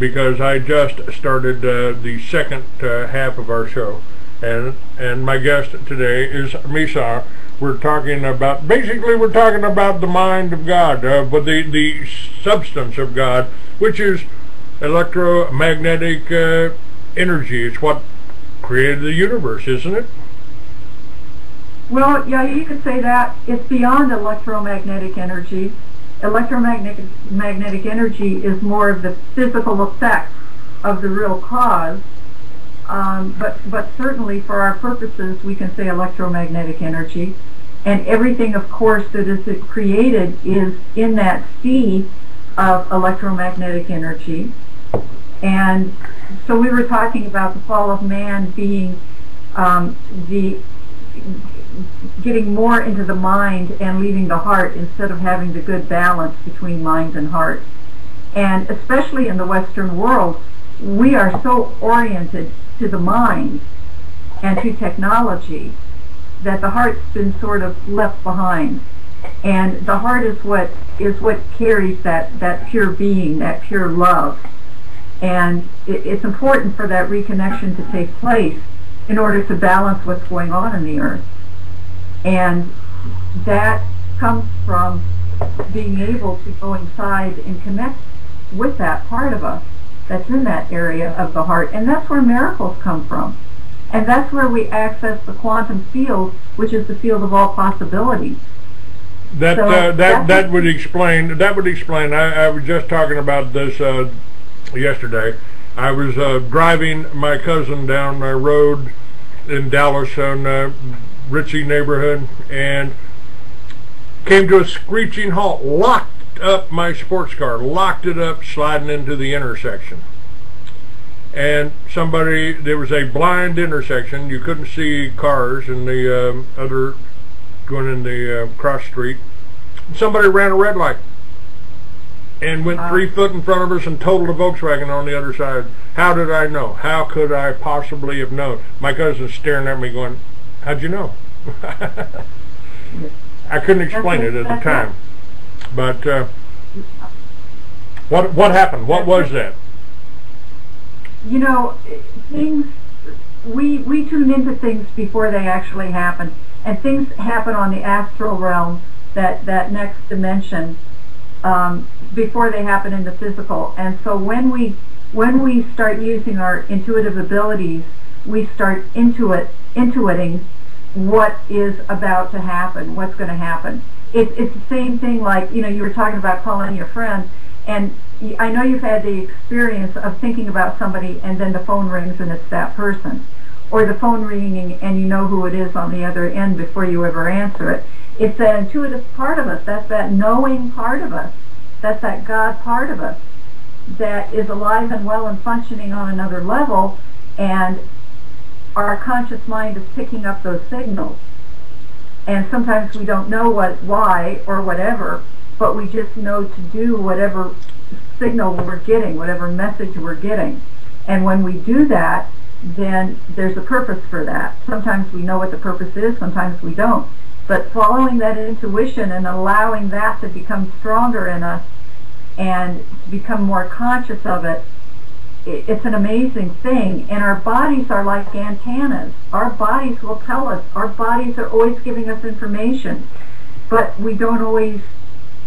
because I just started the second half of our show, and my guest today is Me Sah. We're talking about, basically we're talking about the mind of God, but the substance of God, which is electromagnetic energy. It's what created the universe, isn't it? Well, yeah, you could say that. It's beyond electromagnetic energy. Electromagnetic energy is more of the physical effects of the real cause. But certainly for our purposes, we can say electromagnetic energy. And everything, of course, that is created is in that sea of electromagnetic energy. And so we were talking about the fall of man being getting more into the mind and leaving the heart instead of having the good balance between mind and heart. And especially in the Western world, we are so oriented to the mind and to technology that the heart's been sort of left behind. And the heart is what carries that pure being, that pure love. And it's important for that reconnection to take place in order to balance what's going on in the earth. And that comes from being able to go inside and connect with that part of us that's in that area of the heart. And that's where miracles come from. And that's where we access the quantum field, which is the field of all possibilities. That would explain. I was just talking about this yesterday. I was driving my cousin down my road in Dallas, in Ritzy neighborhood, and came to a screeching halt, locked up my sports car, locked it up, sliding into the intersection. And there was a blind intersection, you couldn't see cars and the other going in the cross street. Somebody ran a red light and went 3 foot in front of us and totaled a Volkswagen on the other side. How did I know? How could I possibly have known? My cousin's staring at me going, how'd you know? I couldn't explain it at the time. But what happened? What was that? You know, things, we tune into things before they actually happen. And things happen on the astral realm, that next dimension, before they happen in the physical. And so when we start using our intuitive abilities, we start intuiting what is about to happen, what's going to happen. It's the same thing like, you know, you were talking about calling your friend, and I know you've had the experience of thinking about somebody and then the phone rings and it's that person. Or the phone ringing and you know who it is on the other end before you ever answer it. It's that intuitive part of us, that's that knowing part of us, that's that God part of us that is alive and well and functioning on another level, and our conscious mind is picking up those signals. And sometimes we don't know why or whatever, but we just know to do whatever signal we're getting, whatever message we're getting. And when we do that, then there's a purpose for that. Sometimes we know what the purpose is, sometimes we don't. But following that intuition and allowing that to become stronger in us and become more conscious of it, it's an amazing thing. And our bodies are like antennas. Our bodies will tell us. Our bodies are always giving us information. But we don't always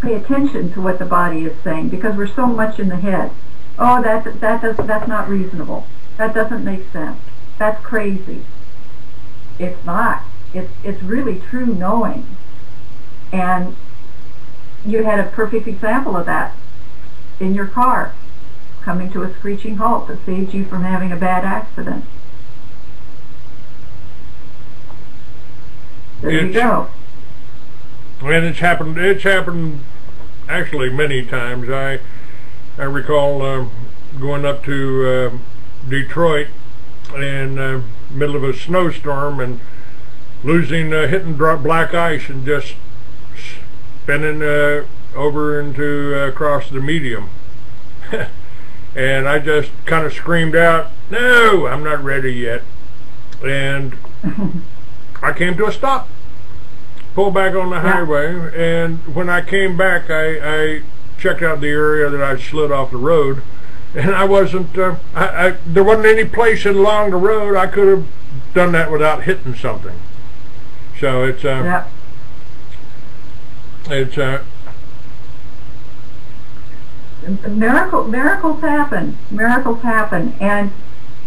pay attention to what the body is saying because we're so much in the head. Oh, that's not reasonable. That doesn't make sense. That's crazy. It's not. It's really true knowing. And you had a perfect example of that in your car, coming to a screeching halt that saved you from having a bad accident. There you go. And it's happened actually many times. I recall going up to Detroit in middle of a snowstorm and hitting black ice and just spinning over into across the medium. And I just kind of screamed out, "No, I'm not ready yet." And I came to a stop, pulled back on the highway, and when I came back, I checked out the area that I slid off the road, And I wasn't, there wasn't any place along the road I could have done that without hitting something. So it's, Yeah. it's, miracles happen, and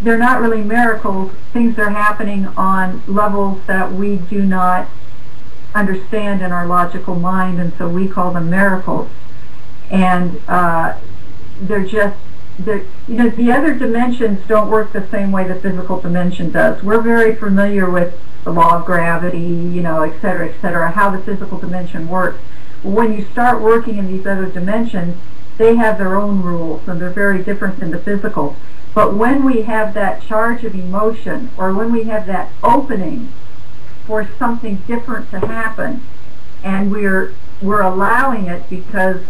they're not really miracles. Things are happening on levels that we do not understand in our logical mind, and so we call them miracles. And they're just, the other dimensions don't work the same way the physical dimension does. We're very familiar with the law of gravity, et cetera, how the physical dimension works. When you start working in these other dimensions, they have their own rules, and they're very different than the physical. But when we have that charge of emotion, or when we have that opening for something different to happen, and we're allowing it because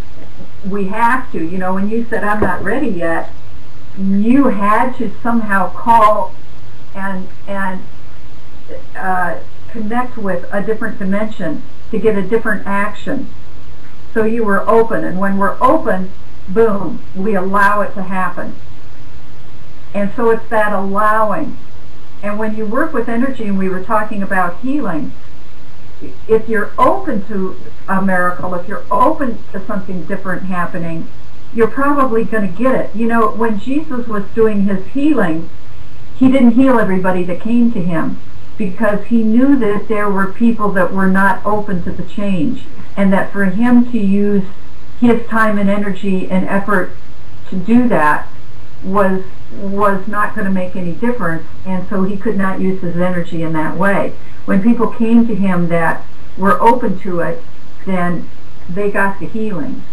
we have to. When you said, I'm not ready yet, you had to somehow call and connect with a different dimension to get a different action. So you were open, and when we're open, boom, we allow it to happen. And so it's that allowing. And when you work with energy, and we were talking about healing, if you're open to a miracle, if you're open to something different happening, you're probably going to get it. When Jesus was doing his healing, he didn't heal everybody that came to him, because he knew that there were people that were not open to the change, and that for him to use his time and energy and effort to do that was not going to make any difference, and so he could not use his energy in that way. When people came to him that were open to it, then they got the healing.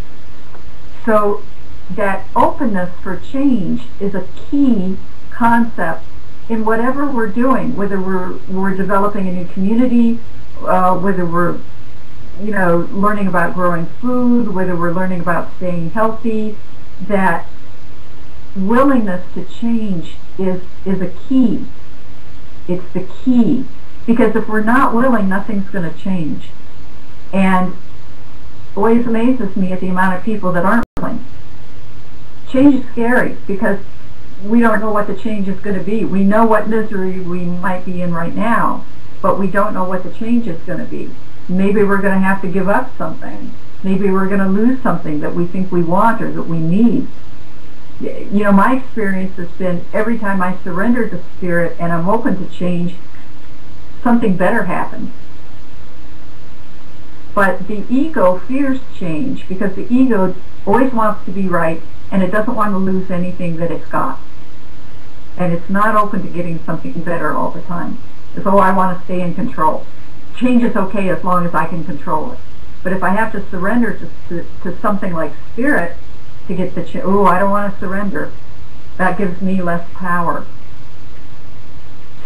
So that openness for change is a key concept in whatever we're doing, whether we're developing a new community, whether we're learning about growing food, whether we're learning about staying healthy. That willingness to change is a key. It's the key, because if we're not willing, nothing's going to change. And always amazes me at the amount of people that aren't willing. Change is scary, because we don't know what the change is going to be. We know what misery we might be in right now, but we don't know what the change is going to be. Maybe we're going to have to give up something. Maybe we're going to lose something that we think we want or that we need. My experience has been every time I surrender to spirit and I'm open to change, something better happens. But the ego fears change, because the ego always wants to be right, and it doesn't want to lose anything that it's got. And it's not open to getting something better all the time. It's, I want to stay in control. Change is okay as long as I can control it. But if I have to surrender to something like spirit to get the change, I don't want to surrender. That gives me less power.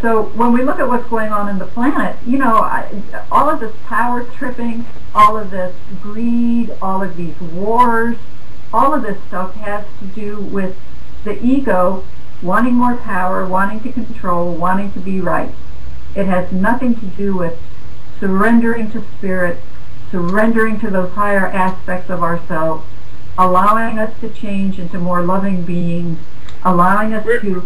So when we look at what's going on in the planet, all of this power tripping, all of this greed, all of these wars, all of this stuff has to do with the ego wanting more power, wanting to control, wanting to be right. It has nothing to do with surrendering to spirit, surrendering to those higher aspects of ourselves, allowing us to change into more loving beings, allowing us to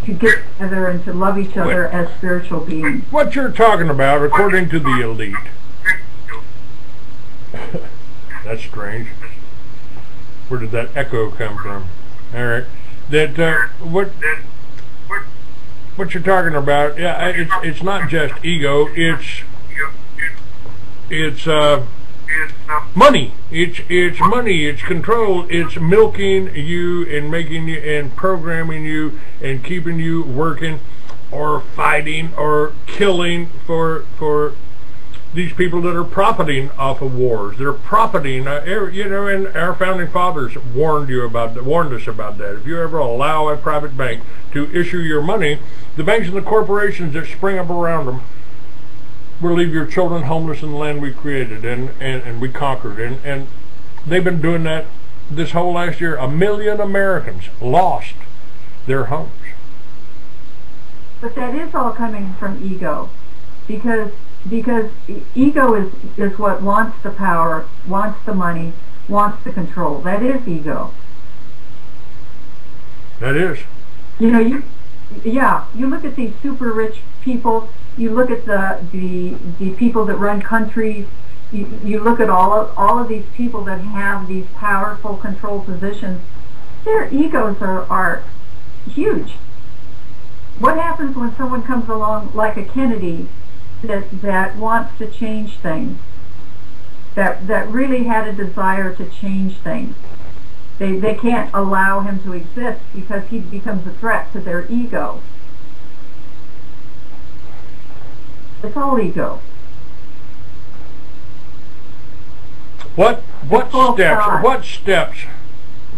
get together and to love each other as spiritual beings. What you're talking about, according to the elite. That's strange. Where did that echo come from? All right. What you're talking about? Yeah, it's not just ego. It's money. It's money. It's control. It's milking you and making you and programming you and keeping you working or fighting or killing for these people that are profiting off of wars. They're profiting, and our founding fathers warned us about that. If you ever allow a private bank to issue your money, the banks and the corporations that spring up around them will leave your children homeless in the land we created and we conquered. And they've been doing that this whole last year. 1 million Americans lost their homes. But that is all coming from ego, because ego is what wants the power, wants the money, wants the control. That is ego. That is. You know, you look at these super rich people, you look at the people that run countries, you look at all of these people that have these powerful control positions, their egos are huge. What happens when someone comes along like a Kennedy that wants to change things, that really had a desire to change things? They can't allow him to exist because he becomes a threat to their ego. It's all ego. What steps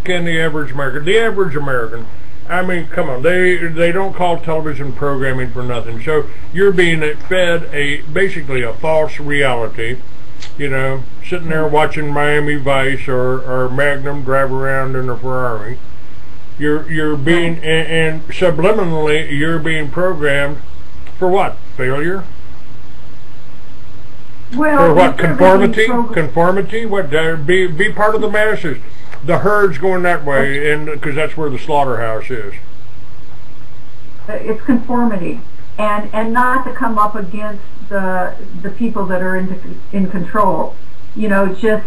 can the average American, I mean, come on, they don't call television programming for nothing. So you're being fed basically a false reality, you know, sitting there watching Miami Vice or Magnum drive around in a Ferrari. You're being, and subliminally you're being programmed for what? Failure? Well, for what? Conformity? What? Be part of the masses. The herd's going that way, and because that's where the slaughterhouse is. It's conformity, and not to come up against the people that are in control. You know, just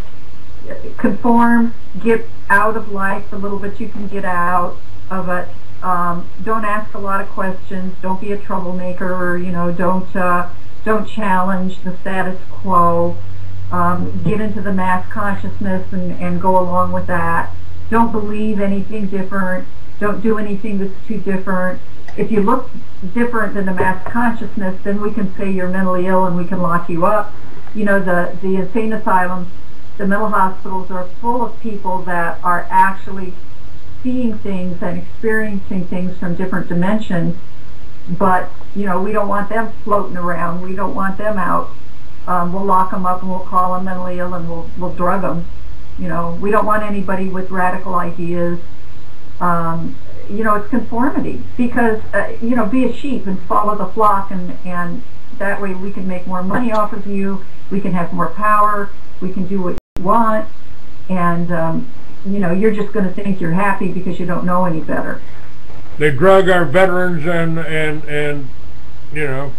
conform, get out of life the little bit you can get out of it. Don't ask a lot of questions. Don't be a troublemaker, or, you know, don't challenge the status quo. Get into the mass consciousness and go along with that. Don't believe anything different. Don't do anything that's too different. If you look different than the mass consciousness, then we can say you're mentally ill and we can lock you up. You know, the insane asylums, the mental hospitals are full of people that are actually seeing things and experiencing things from different dimensions. But, you know, we don't want them floating around. We don't want them out. We'll lock them up and we'll call them mentally ill and we'll drug them. You know, we don't want anybody with radical ideas. You know, it's conformity, because, you know, be a sheep and follow the flock, and that way we can make more money off of you, we can have more power, we can do what you want, and, you know, you're just going to think you're happy because you don't know any better. They drug our veterans and you know,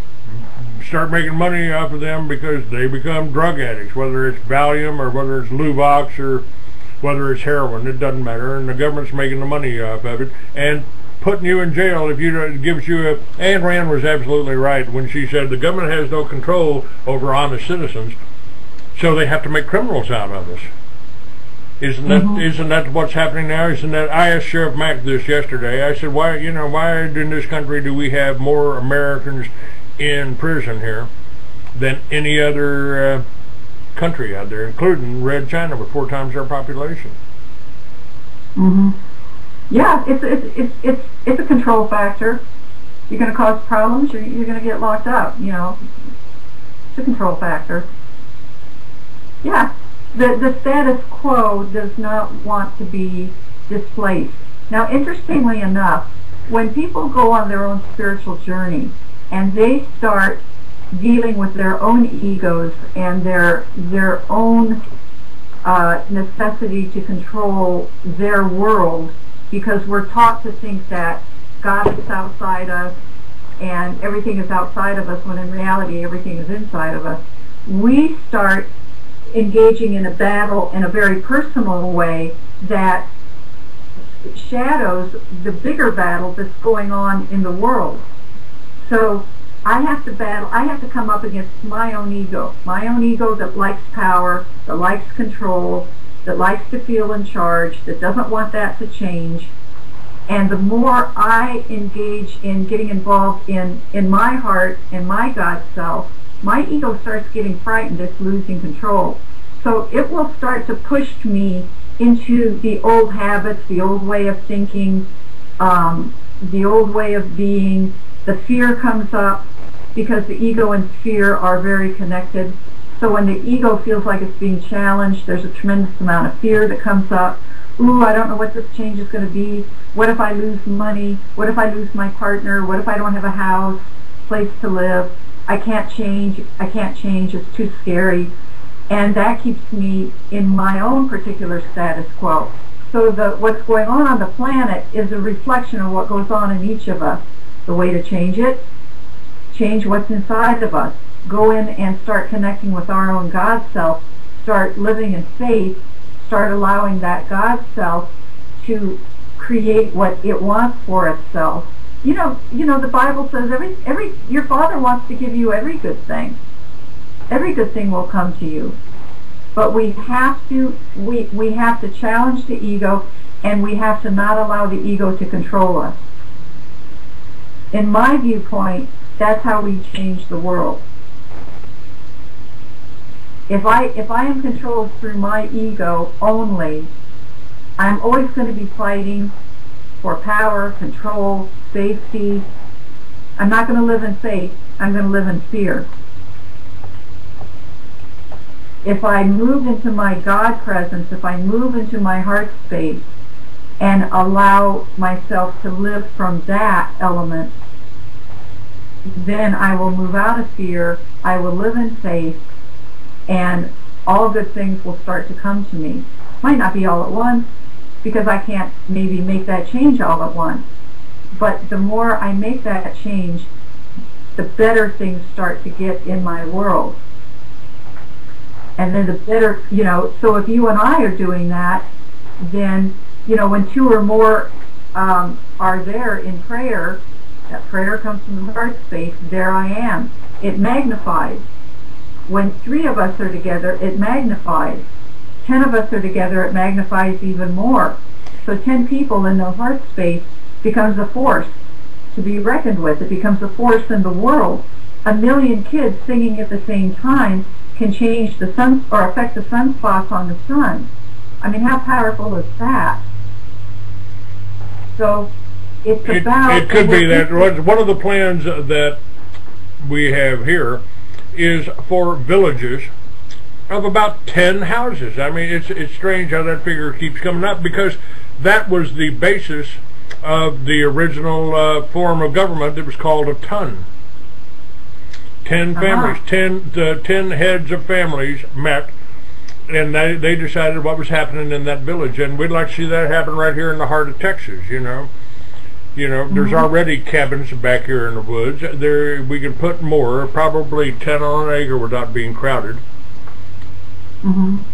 start making money off of them because they become drug addicts, whether it's Valium or whether it's Luvox or whether it's heroin, it doesn't matter, and the government's making the money off of it and putting you in jail if it gives you a... Ayn Rand was absolutely right when she said the government has no control over honest citizens, so they have to make criminals out of us. Isn't that what's happening now? Isn't that... I asked Sheriff Mack this yesterday. I said, why in this country do we have more Americans in prison here than any other country out there, including Red China with 4 times our population? Yeah, it's a control factor. You're going to cause problems, you're going to get locked up, you know. It's a control factor. Yeah, the status quo does not want to be displaced. Now, interestingly enough, when people go on their own spiritual journey and they start dealing with their own egos and their own necessity to control their world, because we're taught to think that God is outside us and everything is outside of us, when in reality everything is inside of us, we start engaging in a battle in a very personal way that shadows the bigger battle that's going on in the world. So I have to come up against my own ego that likes power, that likes control, that likes to feel in charge, that doesn't want that to change. And the more I engage in getting involved in my heart and my God self, my ego starts getting frightened it's losing control. So it will start to push me into the old habits, the old way of thinking, the old way of being. The fear comes up because the ego and fear are very connected. So when the ego feels like it's being challenged, there's a tremendous amount of fear that comes up. Ooh, I don't know what this change is going to be. What if I lose money? What if I lose my partner? What if I don't have a house, place to live? I can't change. I can't change. It's too scary. And that keeps me in my own particular status quo. so what's going on the planet is a reflection of what goes on in each of us. The way to change it, change what's inside of us. Go in and start connecting with our own God self. Start living in faith. Start allowing that God self to create what it wants for itself. You know, the Bible says your Father wants to give you every good thing. Every good thing will come to you. But we have to challenge the ego, and we have to not allow the ego to control us. In my viewpoint, that's how we change the world. If I am controlled through my ego only, I'm always going to be fighting for power, control, safety. I'm not going to live in faith. I'm going to live in fear. If I move into my God presence, if I move into my heart space and allow myself to live from that element, then I will move out of fear, I will live in faith, and all good things will start to come to me. Might not be all at once, because I can't maybe make that change all at once. But the more I make that change, the better things start to get in my world. And then the better, so if you and I are doing that, then, when two or more are there in prayer, that prayer comes from the heart space, there I am. It magnifies. When 3 of us are together, it magnifies. 10 of us are together, it magnifies even more. So 10 people in the heart space becomes a force to be reckoned with. It becomes a force in the world. 1 million kids singing at the same time can change the sun, or affect the sunspots on the sun. I mean, how powerful is that? So it's about... It could be that one of the plans that we have here is for villages of about 10 houses. I mean, it's strange how that figure keeps coming up, because that was the basis of the original form of government that was called a ton. 10 families, 10 heads of families met, and they decided what was happening in that village. And we'd like to see that happen right here in the heart of Texas, There's already cabins back here in the woods. We can put more, probably 10 on an acre without being crowded. And,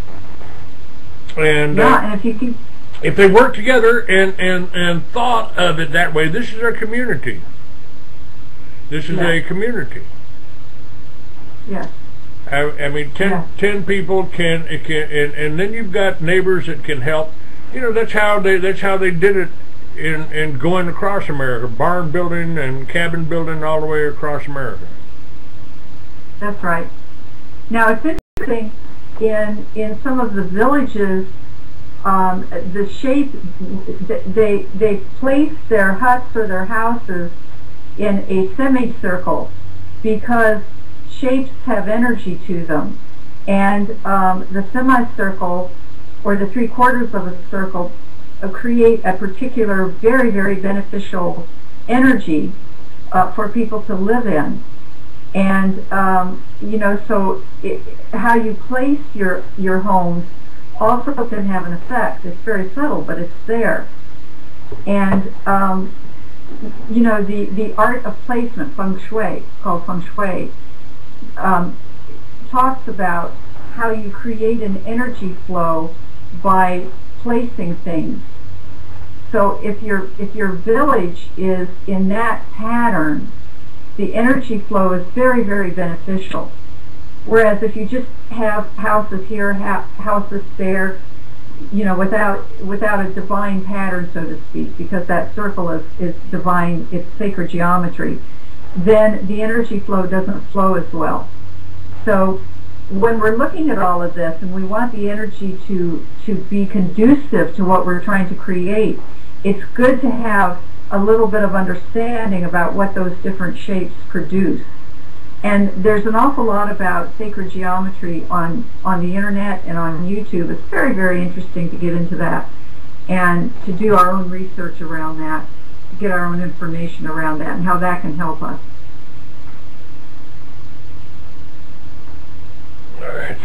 and if you can... if they work together and thought of it that way, this is our community. This is a community. Yes. I mean, 10 people can, and then you've got neighbors that can help. That's how they did it in going across America, barn building and cabin building all the way across America. That's right. Now it's interesting, in some of the villages, the shape, they place their huts or their houses in a semicircle, because shapes have energy to them, and the semicircle, or the 3/4 of a circle, create a particular very, very beneficial energy for people to live in. And so how you place your homes also can have an effect. It's very subtle, but it's there. And the art of placement, feng shui, called feng shui, talks about how you create an energy flow by placing things. So if your village is in that pattern, the energy flow is very, very beneficial. Whereas if you just have houses here, houses there, without a divine pattern, so to speak, because that circle is divine, it's sacred geometry, then the energy flow doesn't flow as well. So when we're looking at all of this, and we want the energy to be conducive to what we're trying to create, it's good to have a little bit of understanding about what those different shapes produce. And there's an awful lot about sacred geometry on the internet and on YouTube. It's very, very interesting to get into that and to do our own research around that, to get our own information around that and how that can help us. All right.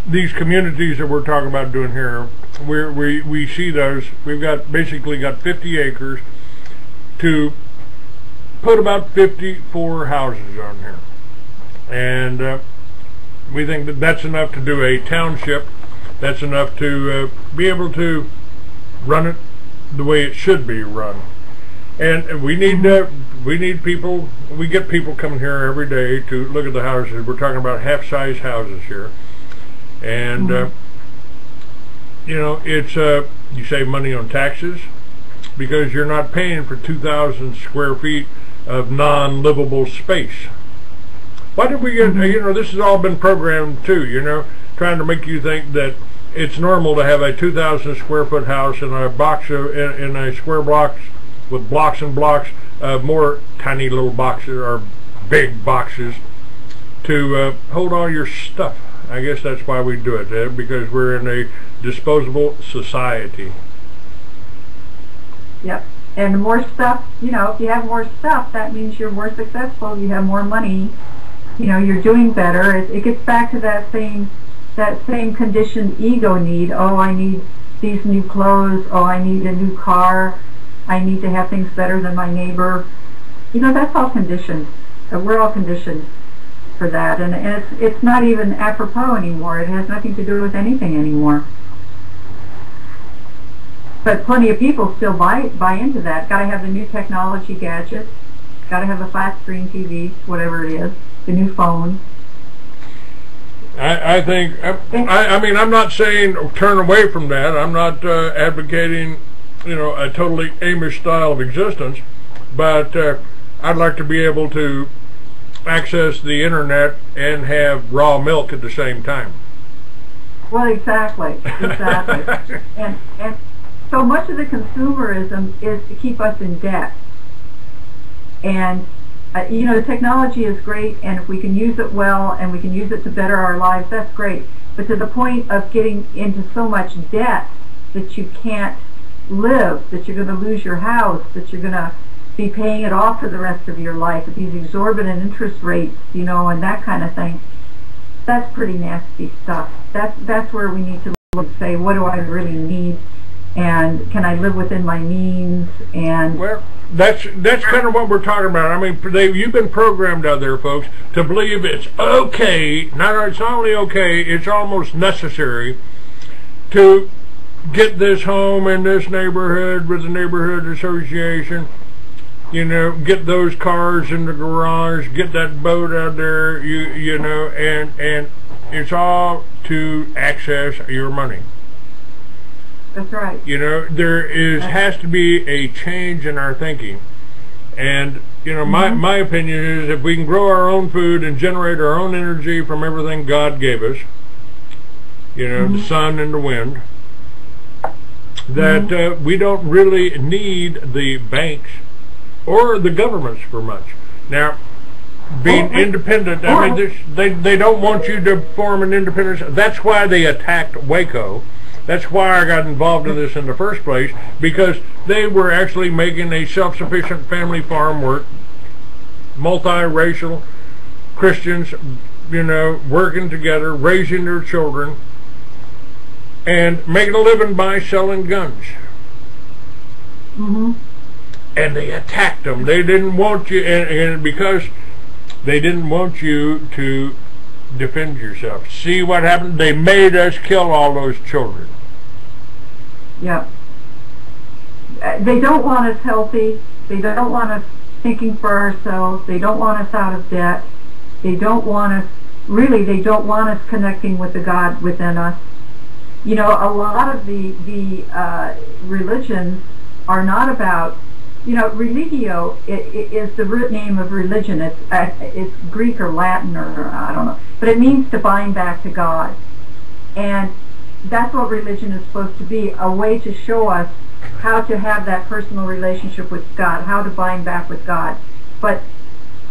these communities that we're talking about doing here, we see those. We've got basically got 50 acres to put about 54 houses on here, and we think that that's enough to do a township. That's enough to be able to run it the way it should be run. And we need people. We get people coming here every day to look at the houses. We're talking about half-size houses here, and you know, it's you save money on taxes because you're not paying for 2,000 square feet of non-livable space. Why did we get? You know, this has all been programmed too. You know, trying to make you think that it's normal to have a 2,000 square foot house in a box of, in a square blocks with blocks and blocks of more tiny little boxes or big boxes to hold all your stuff. I guess that's why we do it, because we're in a disposable society. Yep. And the more stuff, you know, if you have more stuff, that means you're more successful, you have more money, you know, you're doing better. It gets back to that same conditioned ego need. Oh, I need these new clothes. Oh, I need a new car. I need to have things better than my neighbor. You know, that's all conditioned. We're all conditioned for that, and it's not even apropos anymore. It has nothing to do with anything anymore. But plenty of people still buy into that. Got to have the new technology gadgets. Got to have a flat screen TV, whatever it is, the new phone. I think, I mean, I'm not saying turn away from that. I'm not advocating, you know, a totally Amish style of existence, but I'd like to be able to access the internet and have raw milk at the same time. Well, exactly. and so much of the consumerism is to keep us in debt. And you know, the technology is great, and if we can use it well and we can use it to better our lives, that's great. But to the point of getting into so much debt that you can't live, that you're going to lose your house, that you're going to be paying it off for the rest of your life at these exorbitant interest rates, you know, and that kind of thing, that's pretty nasty stuff. That's where we need to look and say, what do I really need, and can I live within my means? And well, that's kind of what we're talking about. I mean, you've been programmed out there, folks, to believe it's okay. It's not only okay, it's almost necessary to get this home in this neighborhood with the neighborhood association. You know, get those cars in the garage, get that boat out there. You know, and it's all to access your money. That's right. You know, has to be a change in our thinking. And, you know, my opinion is if we can grow our own food and generate our own energy from everything God gave us, you know, the sun and the wind, that we don't really need the banks or the governments for much. Now, being independent, I mean, they don't want you to form an independent. That's why they attacked Waco. That's why I got involved in this in the first place, because they were actually making a self-sufficient family farm work, multiracial Christians, you know, working together, raising their children, and making a living by selling guns. And they attacked them. They didn't want you, and because they didn't want you to defend yourself. See what happened? They made us kill all those children. Yeah. They don't want us healthy. They don't want us thinking for ourselves. They don't want us out of debt. They don't want us, really, they don't want us connecting with the God within us. You know, a lot of the religions are not about, you know, religio is the root name of religion. It's Greek or Latin or I don't know, but it means to bind back to God, and that's what religion is supposed to be, a way to show us how to have that personal relationship with God, how to bind back with God. But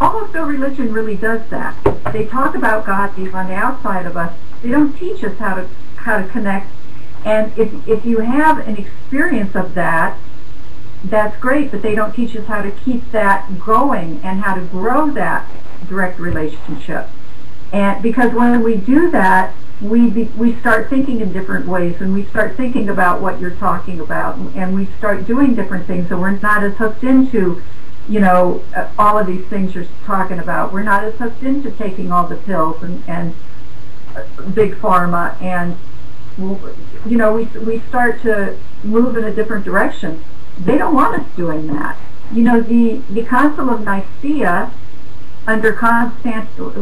almost no religion really does that. They talk about God being on the outside of us. They don't teach us how to connect. And if you have an experience of that, that's great, but they don't teach us how to keep that going and how to grow that direct relationship. And because when we do that, we start thinking in different ways, and we start thinking about what you're talking about, and we start doing different things, so we're not as hooked into, you know, all of these things you're talking about. We're not as hooked into taking all the pills and big pharma, and you know, we start to move in a different direction. They don't want us doing that. You know, the Council of Nicaea under Constantine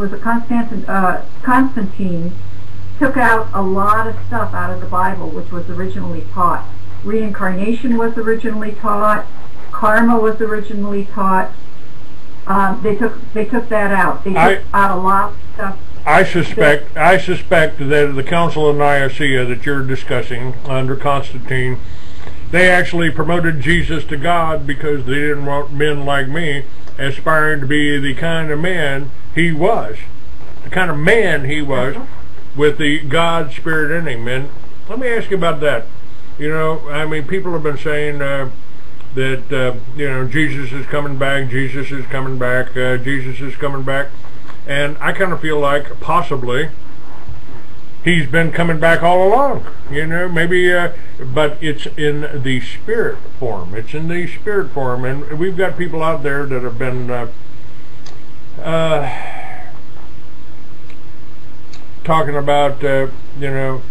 took out a lot of stuff out of the Bible which was originally taught. Reincarnation was originally taught. Karma was originally taught. They took that out. They took out a lot of stuff. I suspect that the Council of Nicaea that you're discussing under Constantine, they actually promoted Jesus to God because they didn't want men like me aspiring to be the kind of man he was, with the God spirit in him. And let me ask you about that. You know, I mean, people have been saying that you know, Jesus is coming back, Jesus is coming back, Jesus is coming back, and I kind of feel like possibly he's been coming back all along. You know, maybe, but it's in the spirit form. It's in the spirit form, and we've got people out there that have been talking about, you know,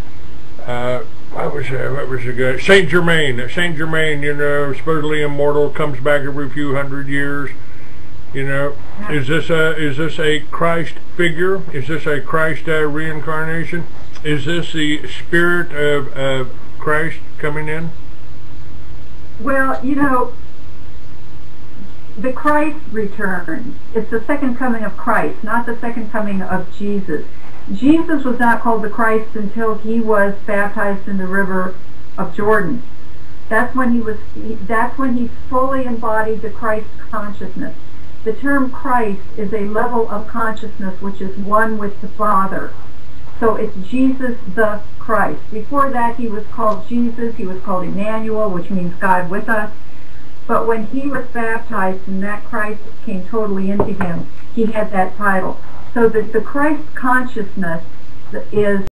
what was the guy? Saint Germain, you know, supposedly immortal, comes back every few hundred years. You know, is this a Christ figure? Is this a Christ reincarnation? Is this the spirit of Christ coming in? Well, you know, the Christ return. It's the second coming of Christ, not the second coming of Jesus. Jesus was not called the Christ until he was baptized in the river of Jordan. That's when he fully embodied the Christ consciousness. The term Christ is a level of consciousness which is one with the Father. So it's Jesus the Christ. Before that he was called Jesus, he was called Emmanuel, which means God with us. But when he was baptized and that Christ came totally into him, he had that title. So that the Christ consciousness is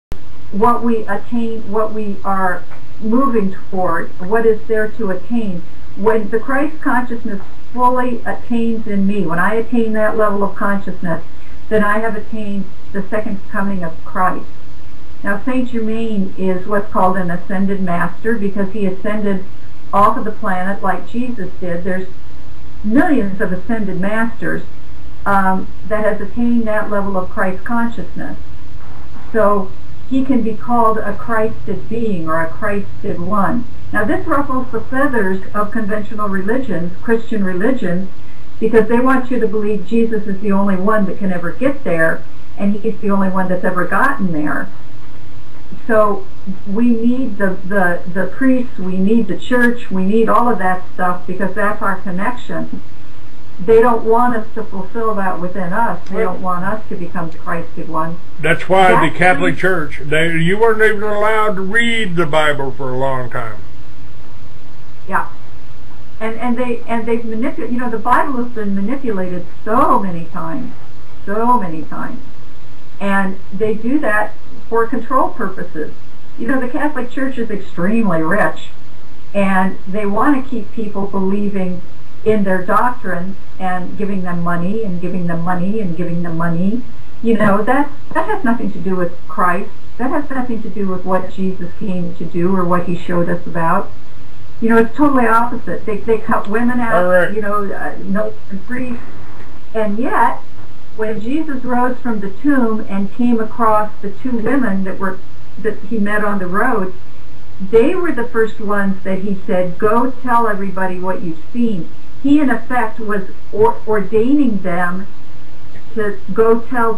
what we attain, what we are moving toward, what is there to attain. When the Christ consciousness fully attains in me, when I attain that level of consciousness, then I have attained the second coming of Christ. Now, Saint Germain is what's called an ascended master because he ascended off of the planet like Jesus did. There's millions of ascended masters that has attained that level of Christ consciousness. So he can be called a Christed being or a Christed one. Now this ruffles the feathers of conventional religions, Christian religions, because they want you to believe Jesus is the only one that can ever get there, and he's the only one that's ever gotten there. So we need the priests, we need the church, we need all of that stuff because that's our connection. They don't want us to fulfill that within us. They don't want us to become the Christed one. That's why the Catholic Church, you weren't even allowed to read the Bible for a long time. Yeah. And they've manipulated, you know, the Bible has been manipulated so many times. And they do that for control purposes. You know, the Catholic Church is extremely rich, and they want to keep people believing in their doctrine and giving them money and giving them money and giving them money. You know, that has nothing to do with Christ. That has nothing to do with what Jesus came to do or what he showed us about. You know, it's totally opposite. They cut women out, right. You know, nobles and priests. And yet, when Jesus rose from the tomb and came across the two women that he met on the road, they were the first ones that he said, go tell everybody what you've seen. He, in effect, was ordaining them to go tell